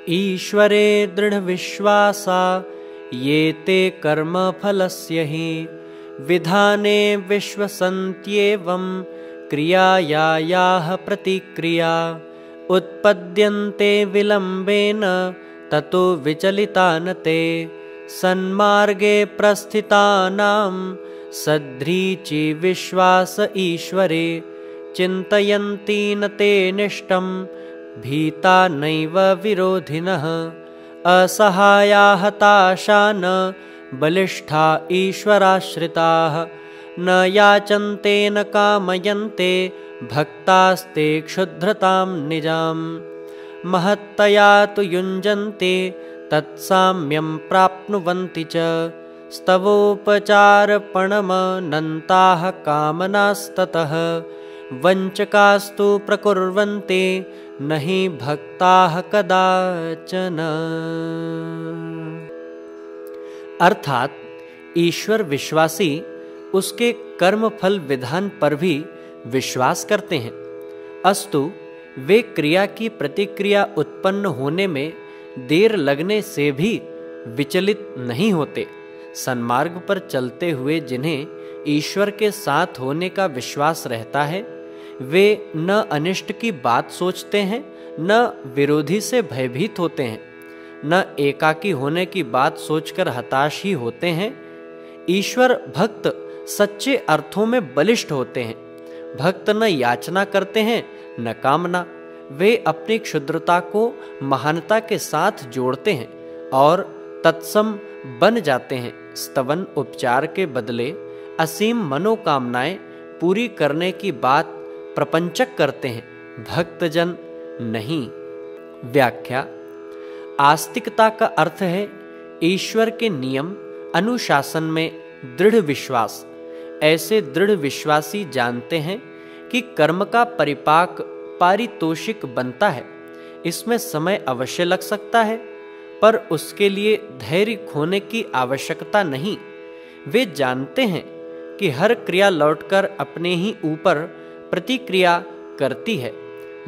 ईश्वरे दृढविश्वासा ये ते कर्मफलस्य हि विधाने विश्वसन्त्येवं क्रियायाः प्रतिक्रिया उत्पद्यन्ते विलम्बेन ततो विचलितान् ते सन्मार्गे प्रस्थितानां सद्ध्रीचि विश्वास ईश्वरे चिन्तयन्ति न ते निष्टं भीता नैव विरोधिनः असहायाः हताशा न बलिष्ठा ईश्वराश्रिताः न याचन्ते न कामयन्ते भक्तास्ते क्षुद्रतां निजाम् महत्तया तु युञ्जन्ते तत्साम्यं प्राप्नुवन्ति च स्तवोपचारपणमनन्ताः कामनास्ततः वञ्चकास्तु प्रकुर्वन्ते न हि भक्ताः कदाचन। अर्थात ईश्वर विश्वासी उसके कर्म फल विधान पर भी विश्वास करते हैं, अस्तु वे क्रिया की प्रतिक्रिया उत्पन्न होने में देर लगने से भी विचलित नहीं होते। सन्मार्ग पर चलते हुए जिन्हें ईश्वर के साथ होने का विश्वास रहता है, वे न अनिष्ट की बात सोचते हैं, न विरोधी से भयभीत होते हैं, न एकाकी होने की बात सोचकर हताश ही होते हैं। ईश्वर भक्त सच्चे अर्थों में बलिष्ठ होते हैं। भक्त न याचना करते हैं न कामना, वे अपनी क्षुद्रता को महानता के साथ जोड़ते हैं और तत्सम बन जाते हैं। स्तवन उपचार के बदले असीम मनोकामनाएं पूरी करने की बात प्रपंचक करते हैं, भक्तजन नहीं। व्याख्या। आस्तिकता का अर्थ है ईश्वर के नियम अनुशासन में दृढ़ विश्वास। ऐसे दृढ़ विश्वासी जानते हैं कि कर्म का परिपाक पारितोषिक बनता है, इसमें समय अवश्य लग सकता है, पर उसके लिए धैर्य खोने की आवश्यकता नहीं। वे जानते हैं कि हर क्रिया लौटकर अपने ही ऊपर प्रतिक्रिया करती है।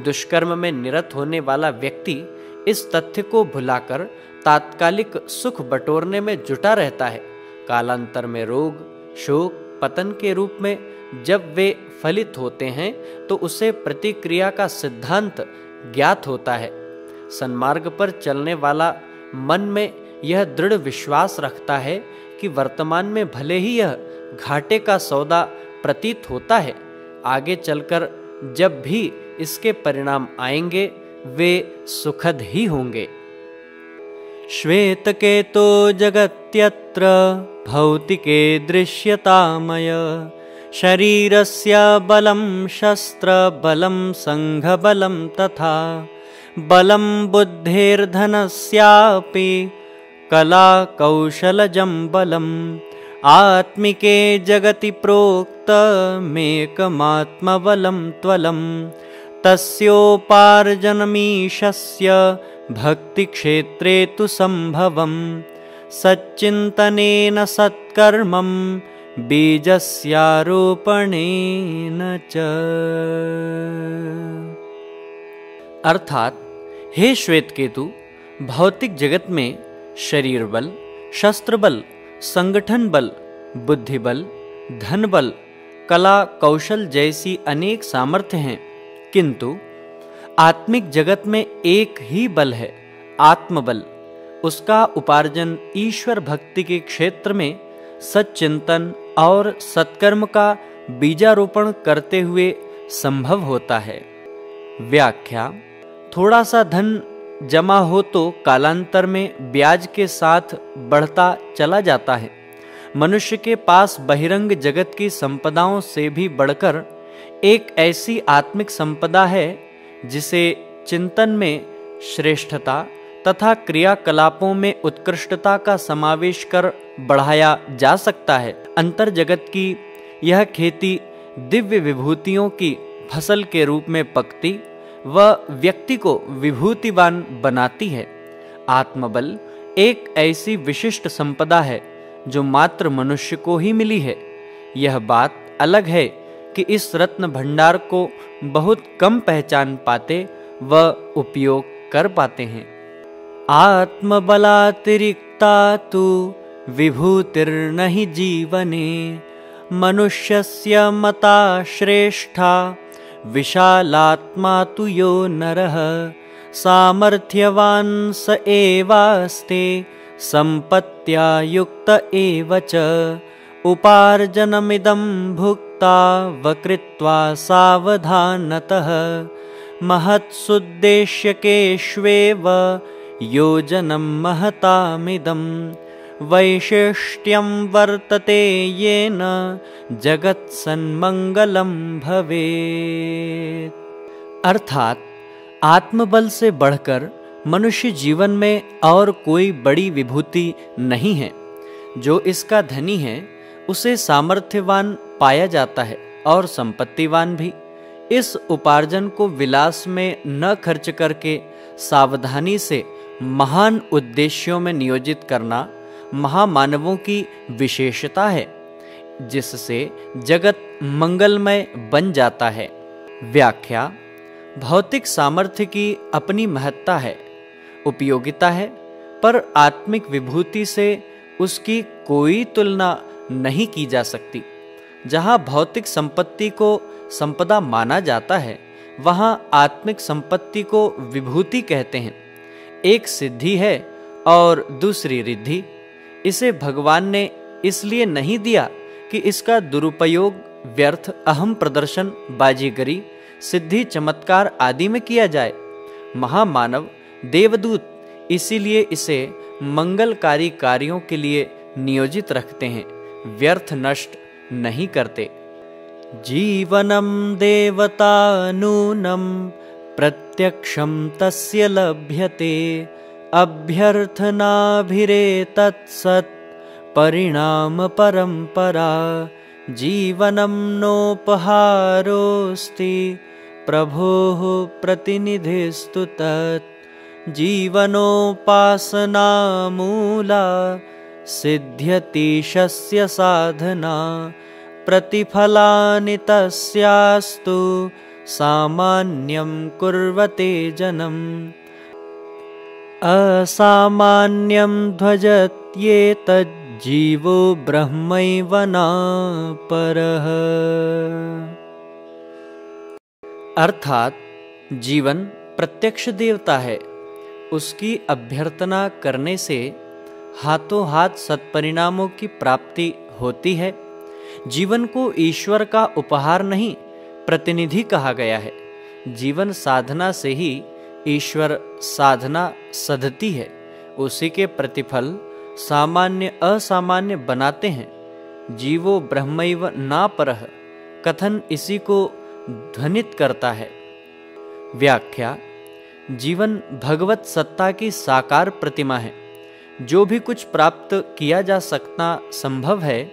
दुष्कर्म में निरत होने वाला व्यक्ति इस तथ्य को भुलाकर तात्कालिक सुख बटोरने में जुटा रहता है। कालांतर में रोग, शोक, पतन के रूप में जब वे फलित होते हैं तो उसे प्रतिक्रिया का सिद्धांत ज्ञात होता है। सन्मार्ग पर चलने वाला मन में यह दृढ़ विश्वास रखता है कि वर्तमान में भले ही यह घाटे का सौदा प्रतीत होता है, आगे चलकर जब भी इसके परिणाम आएंगे वे सुखद ही होंगे। श्वेतकेतो जगत्यत्र भौतिके दृश्यतामय शरीरस्य बलं शस्त्र बलं संघबलं तथा बलं बुद्धेर्धनस्यापि कला कौशलजं बलम् आत्मिके जगति प्रोक्तमेकमात्मबलं त्वलं तस्योपार्जनमीशस्य भक्तिक्षेत्रे तु संभवं सच्चिन्तनेन सत्कर्मं बीजस्यारोपणेन च। अर्थात हे श्वेतकेतु, भौतिक जगत में शरीर बल, शस्त्र बल, संगठन बल, बुद्धि बल, धन बल, कला कौशल जैसी अनेक सामर्थ्य हैं, किंतु आत्मिक जगत में एक ही बल है, आत्मबल। उसका उपार्जन ईश्वर भक्ति के क्षेत्र में सच्चिंतन और सत्कर्म का बीजारोपण करते हुए संभव होता है। व्याख्या। थोड़ा सा धन जमा हो तो कालांतर में ब्याज के साथ बढ़ता चला जाता है। मनुष्य के पास बहिरंग जगत की संपदाओं से भी बढ़कर एक ऐसी आत्मिक संपदा है जिसे चिंतन में श्रेष्ठता तथा क्रियाकलापों में उत्कृष्टता का समावेश कर बढ़ाया जा सकता है। अंतर जगत की यह खेती दिव्य विभूतियों की फसल के रूप में पकती व व्यक्ति को विभूतिवान बनाती है। आत्मबल एक ऐसी विशिष्ट संपदा है जो मात्र मनुष्य को ही मिली है। यह बात अलग है कि इस रत्न भंडार को बहुत कम पहचान पाते व उपयोग कर पाते हैं। आत्मबलातिरिक्ता तु विभूतिर्नहि जीवने, मनुष्यस्य मता श्रेष्ठा विशालात्मा तु यो नरः, सामर्थ्यवान् स एवास्ते सम्पत्त्या युक्त एव च, उपार्जनमिदं भुक्ता वकृत्वा सावधानतः, महत्सुद्देश्यकेष्वेव योजनं महतामिदं, वैशिष्ट्यं वर्तते येन जगत्सन्मंगलं भवेत्। अर्थात आत्मबल से बढ़कर मनुष्य जीवन में और कोई बड़ी विभूति नहीं है। जो इसका धनी है उसे सामर्थ्यवान पाया जाता है और संपत्तिवान भी। इस उपार्जन को विलास में न खर्च करके सावधानी से महान उद्देश्यों में नियोजित करना महामानवों की विशेषता है, जिससे जगत मंगलमय बन जाता है। व्याख्या: भौतिक सामर्थ्य की अपनी महत्ता है, उपयोगिता है, पर आत्मिक विभूति से उसकी कोई तुलना नहीं की जा सकती। जहाँ भौतिक संपत्ति को संपदा माना जाता है, वहाँ आत्मिक संपत्ति को विभूति कहते हैं। एक सिद्धि है और दूसरी रिद्धि। इसे भगवान ने इसलिए नहीं दिया कि इसका दुरुपयोग व्यर्थ अहम प्रदर्शन, बाजीगरी, सिद्धि, चमत्कार आदि में किया जाए। महामानव देवदूत इसीलिए इसे मंगलकारी कार्यों के लिए नियोजित रखते हैं, व्यर्थ नष्ट नहीं करते। जीवनं देवतानूनं प्रत्यक्षं तस्य लभ्यते, अभ्यर्थनाभिरेतत्सत् परिणाम परंपरा, जीवनं नोपहारोऽस्ति प्रभोः प्रतिनिधिस्तु तत्, जीवनोपासनामूला सिद्ध्यतीशस्य साधना, प्रतिफलानि तस्यास्तु सामान्यं कुर्वते जनम्, असामान्यं ध्वजत्येतज्जीवो ब्रह्मैव नापरः। अर्थात जीवन प्रत्यक्ष देवता है। उसकी अभ्यर्थना करने से हाथों हाथ सत्परिणामों की प्राप्ति होती है। जीवन को ईश्वर का उपहार नहीं, प्रतिनिधि कहा गया है। जीवन साधना से ही ईश्वर साधना सधती है। उसी के प्रतिफल सामान्य असामान्य बनाते हैं। जीवो ब्रह्मैव नापरः कथन इसी को ध्वनित करता है। व्याख्या: जीवन भगवत सत्ता की साकार प्रतिमा है। जो भी कुछ प्राप्त किया जा सकना संभव है,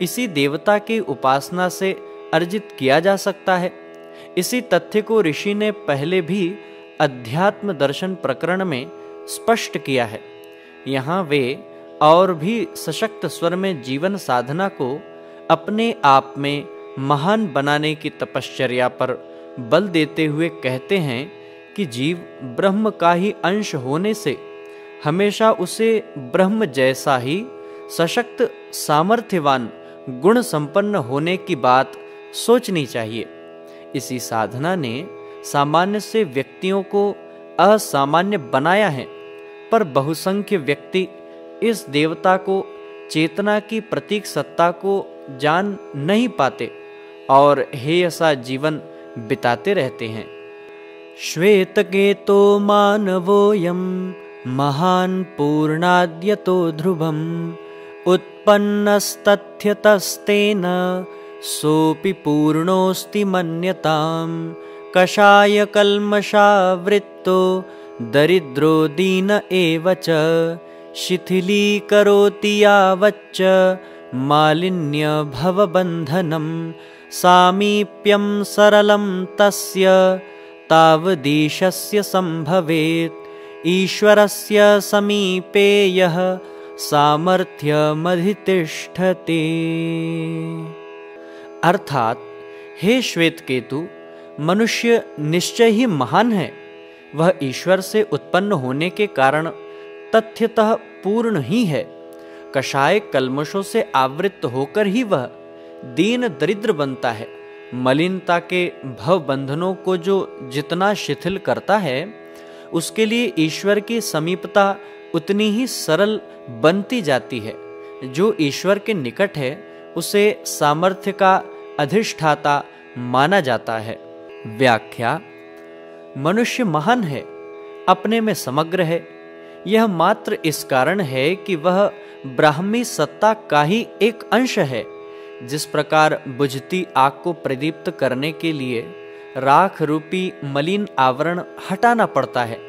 इसी देवता की उपासना से अर्जित किया जा सकता है। इसी तथ्य को ऋषि ने पहले भी अध्यात्म दर्शन प्रकरण में स्पष्ट किया है। यहाँ वे और भी सशक्त स्वर में जीवन साधना को अपने आप में महान बनाने की तपश्चर्या पर बल देते हुए कहते हैं कि जीव ब्रह्म का ही अंश होने से हमेशा उसे ब्रह्म जैसा ही सशक्त, सामर्थ्यवान, गुण संपन्न होने की बात सोचनी चाहिए। इसी साधना ने सामान्य से व्यक्तियों को असामान्य बनाया है, पर बहुसंख्य व्यक्ति इस देवता को, चेतना की प्रतीक सत्ता को जान नहीं पाते और हेयसा जीवन बिताते रहते हैं। श्वेतकेतो मानवोऽयं महान् पूर्णाद्यतो ध्रुवम्, उत्पन्नस्तथ्यतस्तेन सोऽपि पूर्णोऽस्ति मन्यताम्, कषाय कल्मषावृत्तो दरिद्रो दीन एव च, शिथिलीकरोति यावच्च मालिन्य भवबन्धनं, सामीप्यं सरलं तस्य तावदीशस्य संभवेत्, ईश्वरस्य समीपे यः सामर्थ्यमधितिष्ठते। अर्थात हे श्वेतकेतु, मनुष्य निश्चय ही महान है। वह ईश्वर से उत्पन्न होने के कारण तथ्यतः पूर्ण ही है। कषाय कल्मशों से आवृत होकर ही वह दीन दरिद्र बनता है। मलिनता के भव बंधनों को जो जितना शिथिल करता है, उसके लिए ईश्वर की समीपता उतनी ही सरल बनती जाती है। जो ईश्वर के निकट है उसे सामर्थ्य का अधिष्ठाता माना जाता है। व्याख्या: मनुष्य महान है, अपने में समग्र है। यह मात्र इस कारण है कि वह ब्राह्मी सत्ता का ही एक अंश है। जिस प्रकार बुझती आग को प्रदीप्त करने के लिए राख रूपी मलिन आवरण हटाना पड़ता है,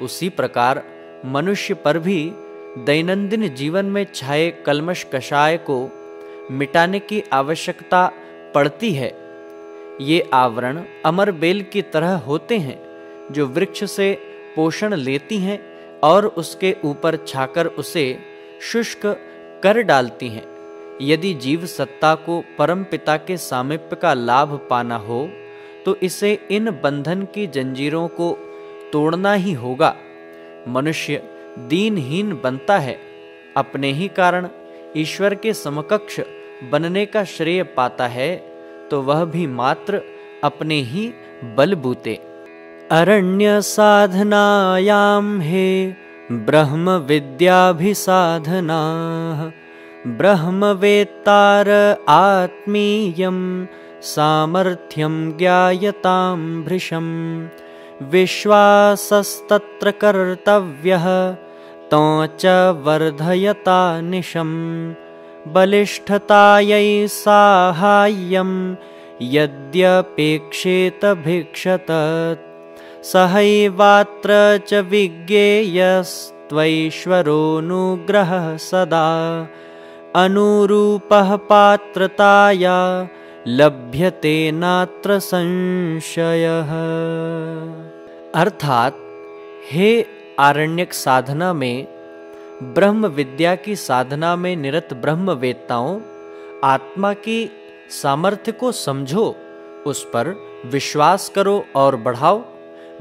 उसी प्रकार मनुष्य पर भी दैनंदिन जीवन में छाए कल्मश कषाय को मिटाने की आवश्यकता पड़ती है। ये आवरण अमर बेल की तरह होते हैं, जो वृक्ष से पोषण लेती हैं और उसके ऊपर छाकर उसे शुष्क कर डालती हैं। यदि जीव सत्ता को परम पिता के सामीप्य का लाभ पाना हो तो इसे इन बंधन की जंजीरों को तोड़ना ही होगा। मनुष्य दीनहीन बनता है, अपने ही कारण ईश्वर के समकक्ष बनने का श्रेय पाता है, तो वह भी मात्र अपने ही बलबूते। अरण्य साधनायाम हे ब्रह्म विद्याभिसाधना ब्रह्मवेत्तार आत्मीयं सामर्थ्यं ज्ञायतां भृशं विश्वासस्तत्र कर्तव्यः तो च वर्धयता निशं बलिष्ठतायै साहाय्यं यद्यपेक्षेत भिक्षत सहैवात्र च विज्ञेयस्त्वैश्वरोऽनुग्रहः सदा अनुरूपः पात्रताया लभ्यते नात्र संशयः। अर्थात, हे आरण्यक साधना में ब्रह्म विद्या की साधना में निरत ब्रह्मवेत्ताओं, आत्मा की सामर्थ्य को समझो, उस पर विश्वास करो और बढ़ाओ।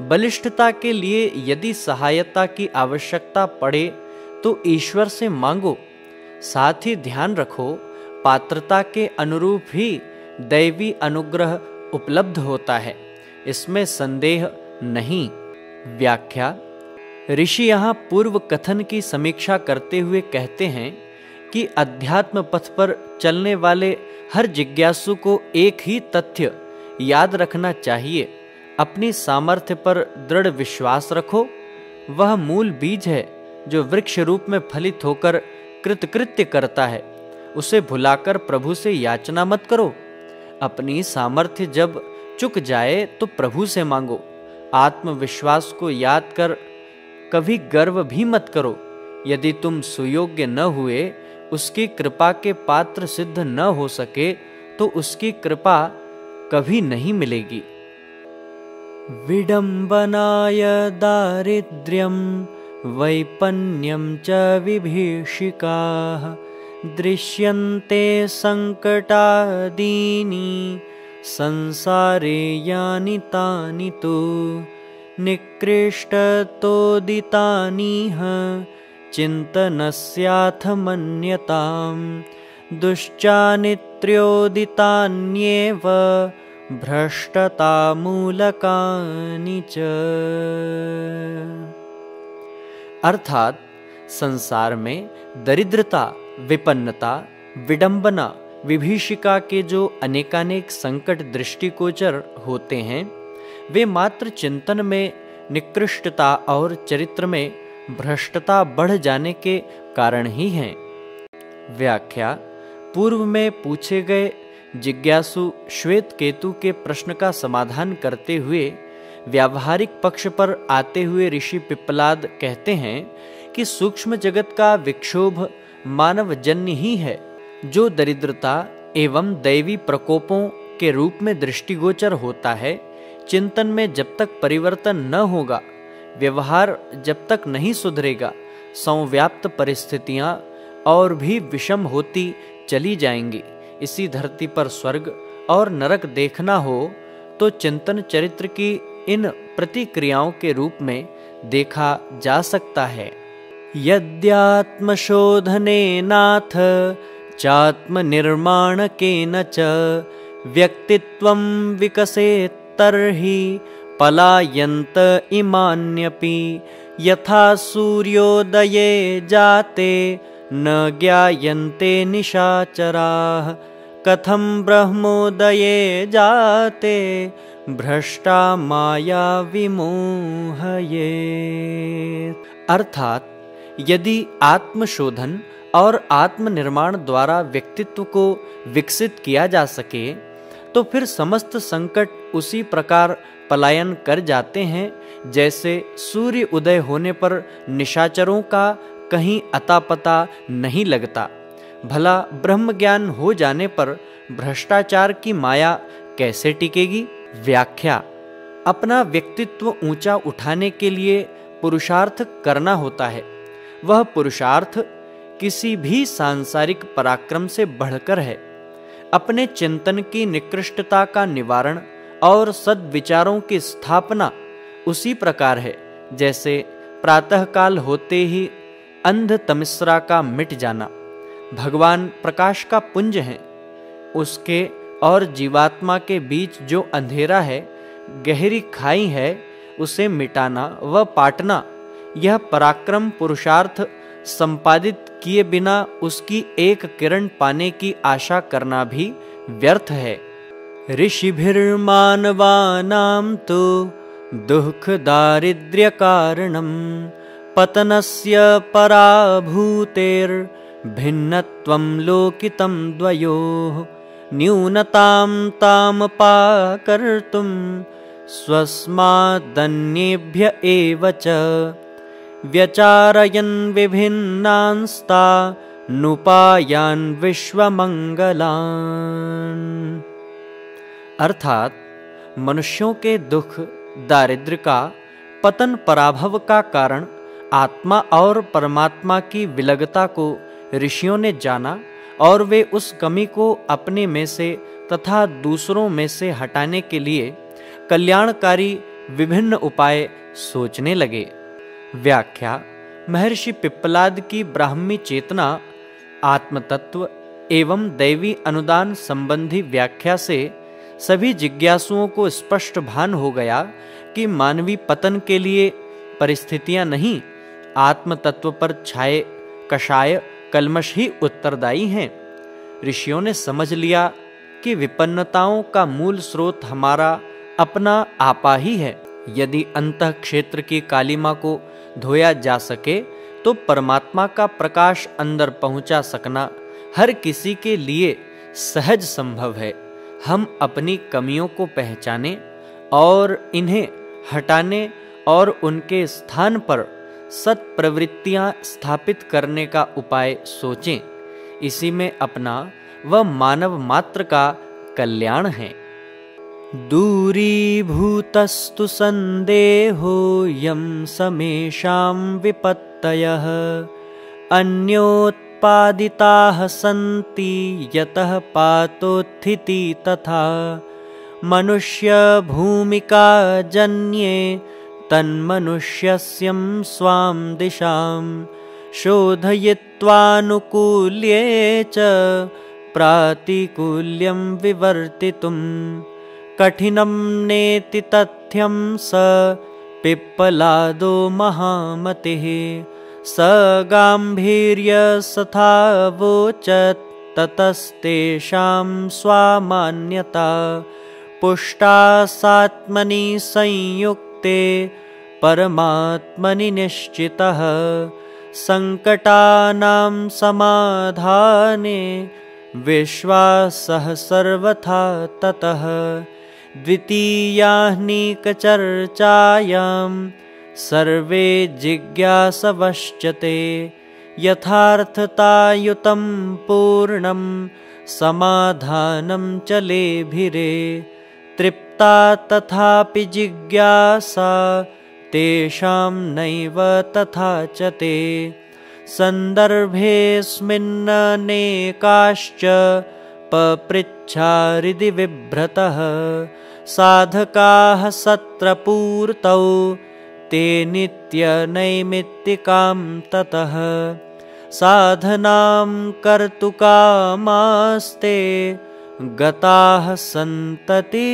बलिष्ठता के लिए यदि सहायता की आवश्यकता पड़े तो ईश्वर से मांगो। साथ ही ध्यान रखो, पात्रता के अनुरूप ही दैवी अनुग्रह उपलब्ध होता है, इसमें संदेह नहीं। व्याख्या: ऋषि यहाँ पूर्व कथन की समीक्षा करते हुए कहते हैं कि अध्यात्म पथ पर चलने वाले हर जिज्ञासु को एक ही तथ्य याद रखना चाहिए। अपनी सामर्थ्य पर दृढ़ विश्वास रखो। वह मूल बीज है जो वृक्ष रूप में फलित होकर कृतकृत्य करता है। उसे भुलाकर प्रभु से याचना मत करो। अपनी सामर्थ्य जब चुक जाए तो प्रभु से मांगो। आत्मविश्वास को याद कर कभी गर्व भी मत करो। यदि तुम सुयोग्य न हुए, उसकी कृपा के पात्र सिद्ध न हो सके, तो उसकी कृपा कभी नहीं मिलेगी। विडम्बनाय दारिद्र्यं वैपन्यं च विभीषिकाः दृश्यन्ते संकटादीनि संसारे यानि तानि तु निकृष्टतोदितानिह चिन्तनस्याथ मन्यताम् दुश्चानित्र्योदितान्येव भ्रष्टतामूलकानि च। अर्थात, संसार में दरिद्रता, विपन्नता, विडंबना, विभीषिका के जो अनेकानेक संकट दृष्टिगोचर होते हैं, वे मात्र चिंतन में निकृष्टता और चरित्र में भ्रष्टता बढ़ जाने के कारण ही हैं। व्याख्या: पूर्व में पूछे गए जिज्ञासु श्वेत केतु के प्रश्न का समाधान करते हुए व्यावहारिक पक्ष पर आते हुए ऋषि पिप्पलाद कहते हैं कि सूक्ष्म जगत का विक्षोभ मानवजन्य ही है, जो दरिद्रता एवं दैवी प्रकोपों के रूप में दृष्टिगोचर होता है। चिंतन में जब तक परिवर्तन न होगा, व्यवहार जब तक नहीं सुधरेगा, संव्याप्त परिस्थितियां और भी विषम होती चली जाएंगी। इसी धरती पर स्वर्ग और नरक देखना हो तो चिंतन चरित्र की इन प्रतिक्रियाओं के रूप में देखा जा सकता है। यद्यात्मशोधनेनाथ चात्मनिर्माणकेन च व्यक्तित्वं विकसेत् तर्हि पलायन्त इमान्यपि यथा सूर्योदये जाते न ज्ञायन्ते निशाचराः कथं ब्रह्मोदये जाते भ्रष्टा माया विमोहये। अर्थात यदि आत्मशोधन और आत्मनिर्माण द्वारा व्यक्तित्व को विकसित किया जा सके तो फिर समस्त संकट उसी प्रकार पलायन कर जाते हैं जैसे सूर्य उदय होने पर निशाचरों का कहीं अता पता नहीं लगता। भला ब्रह्म ज्ञान हो जाने पर भ्रष्टाचार की माया कैसे टिकेगी? व्याख्या। अपना व्यक्तित्व ऊंचा उठाने के लिए पुरुषार्थ करना होता है। वह पुरुषार्थ किसी भी सांसारिक पराक्रम से बढ़कर है। अपने चिंतन की निकृष्टता का निवारण और सद्विचारों की स्थापना उसी प्रकार है जैसे प्रातःकाल होते ही अंध तमिस्रा का मिट जाना। भगवान प्रकाश का पुंज है, उसके और जीवात्मा के बीच जो अंधेरा है, गहरी खाई है, उसे मिटाना व पाटना, यह पराक्रम पुरुषार्थ संपादित किए बिना उसकी एक किरण पाने की आशा करना भी व्यर्थ है। ऋषिभिर्मानवानां तु दुःख दारिद्र्य कारणं पतनस्य पराभूतेर्भिन्नत्वं लोकितं द्वयोः न्यूनतां तामपाकर्तुं स्वस्मादन्येभ्य एव च व्यचारयन् विभिन्नांस्ता नुपायान् विश्वमंगलान्। अर्थात मनुष्यों के दुख दारिद्र्य का पतन पराभव का कारण आत्मा और परमात्मा की विलगता को ऋषियों ने जाना और वे उस कमी को अपने में से तथा दूसरों में से हटाने के लिए कल्याणकारी विभिन्न उपाय सोचने लगे। व्याख्या। महर्षि पिप्पलाद की ब्राह्मी चेतना, आत्मतत्व एवं दैवी अनुदान संबंधी व्याख्या से सभी जिज्ञासुओं को स्पष्ट भान हो गया कि मानवीय पतन के लिए परिस्थितियां नहीं, आत्मतत्व पर छाए कषाय कल्मष ही उत्तरदायी हैं। ऋषियों ने समझ लिया कि विपन्नताओं का मूल स्रोत हमारा अपना आपा ही है। यदि अंतः क्षेत्र की कालिमा को धोया जा सके तो परमात्मा का प्रकाश अंदर पहुंचा सकना हर किसी के लिए सहज संभव है। हम अपनी कमियों को पहचाने और इन्हें हटाने और उनके स्थान पर सत्प्रवृत्तियां स्थापित करने का उपाय सोचें। इसी में अपना व मानव मात्र का कल्याण है। दूरीभूतस्तु संदेहो यं समेषां विपत्तयः अन्योत्पादिताः सन्ति यतः पातोत्थिति तथा मनुष्य भूमिका जन्ये तन्मनुष्यस्यं स्वां दिशां शोधयित्वानुकूल्ये च प्रातिकूल्यं विवर्तितुं कठिनं नेति तथ्यं स पिप्पलादो महामतिः स गाम्भीर्यसथावोचत् ततस्तेषां स्वामान्यता पुष्टा सात्मनि संयुक्ते परमात्मनि निश्चितः संकटानां समाधाने विश्वासः सर्वथा ततः द्वितीयाह्निकचर्चायां सर्वे जिज्ञासवश्चते यथार्थतायुतं पूर्णं समाधानं च लेभिरे तृप्ता तथापि जिज्ञासा तेषां नैव तथा च ते सन्दर्भेऽस्मिन्ननेकाश्च पपृच्छा हृदि विभ्रतः साधकाः सत्रपूर्तौ ते नित्यनैमित्तिकां ततः साधनां कर्तुकामास्ते गताः सन्ततिपूर्वकम्।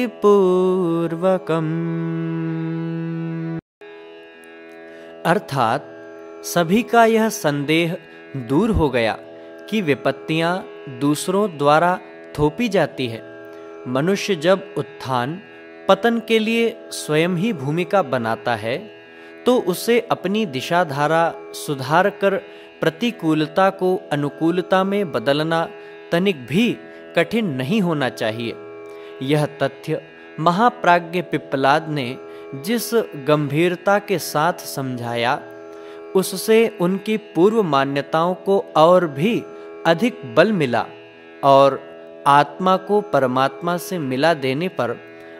अर्थात सभी का यह संदेह दूर हो गया कि विपत्तियां दूसरों द्वारा थोपी जाती है। मनुष्य जब उत्थान पतन के लिए स्वयं ही भूमिका बनाता है तो उसे अपनी दिशाधारा सुधार कर प्रतिकूलता को अनुकूलता में बदलना तनिक भी कठिन नहीं होना चाहिए। यह तथ्य महाप्राज्ञ पिप्पलाद ने जिस गंभीरता के साथ समझाया, उससे उनकी पूर्व मान्यताओं को और भी अधिक बल मिला और आत्मा को परमात्मा से मिला देने पर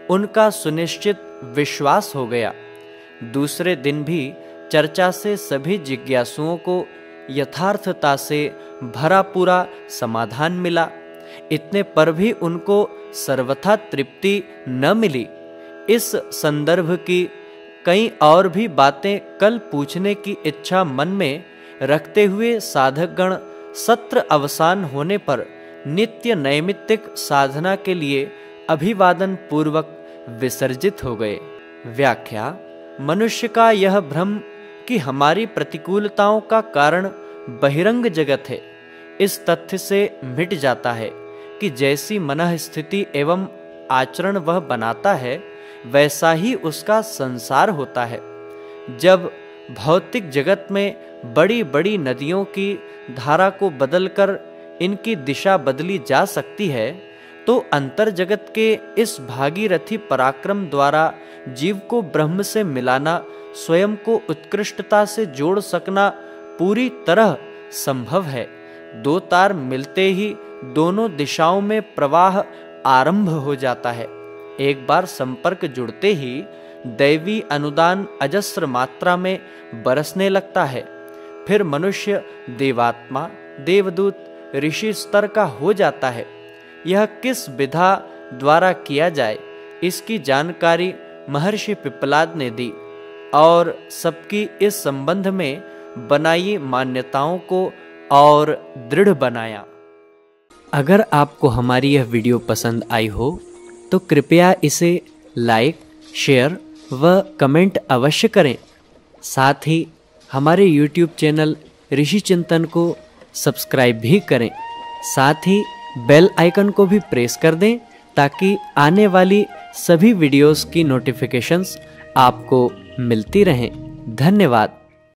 उनका सुनिश्चित विश्वास हो गया। दूसरे दिन भी चर्चा से सभी जिज्ञासुओं को यथार्थता से भरा पूरा समाधान मिला। इतने पर भी उनको सर्वथा तृप्ति न मिली। इस संदर्भ की कई और भी बातें कल पूछने की इच्छा मन में रखते हुए साधकगण सत्र अवसान होने पर नित्य नैमित्तिक साधना के लिए अभिवादन पूर्वक विसर्जित हो गए। व्याख्या: मनुष्य का यह भ्रम कि हमारी प्रतिकूलताओं का कारण बहिरंग जगत है, इस तथ्य से मिट जाता है कि जैसी मनः स्थिति एवं आचरण वह बनाता है वैसा ही उसका संसार होता है। जब भौतिक जगत में बड़ी बड़ी नदियों की धारा को बदलकर इनकी दिशा बदली जा सकती है, तो अंतर जगत के इस भागीरथी पराक्रम द्वारा जीव को ब्रह्म से मिलाना, स्वयं को उत्कृष्टता से जोड़ सकना पूरी तरह संभव है। दो तार मिलते ही दोनों दिशाओं में प्रवाह आरंभ हो जाता है। एक बार संपर्क जुड़ते ही दैवी अनुदान अजस्र मात्रा में बरसने लगता है। फिर मनुष्य देवात्मा, देवदूत, ऋषि स्तर का हो जाता है। यह किस विधा द्वारा किया जाए, इसकी जानकारी महर्षि पिप्पलाद ने दी और सबकी इस संबंध में बनाई मान्यताओं को और दृढ़ बनाया। अगर आपको हमारी यह वीडियो पसंद आई हो तो कृपया इसे लाइक, शेयर व कमेंट अवश्य करें। साथ ही हमारे YouTube चैनल ऋषि चिंतन को सब्सक्राइब भी करें। साथ ही बेल आइकन को भी प्रेस कर दें ताकि आने वाली सभी वीडियोस की नोटिफिकेशंस आपको मिलती रहें। धन्यवाद।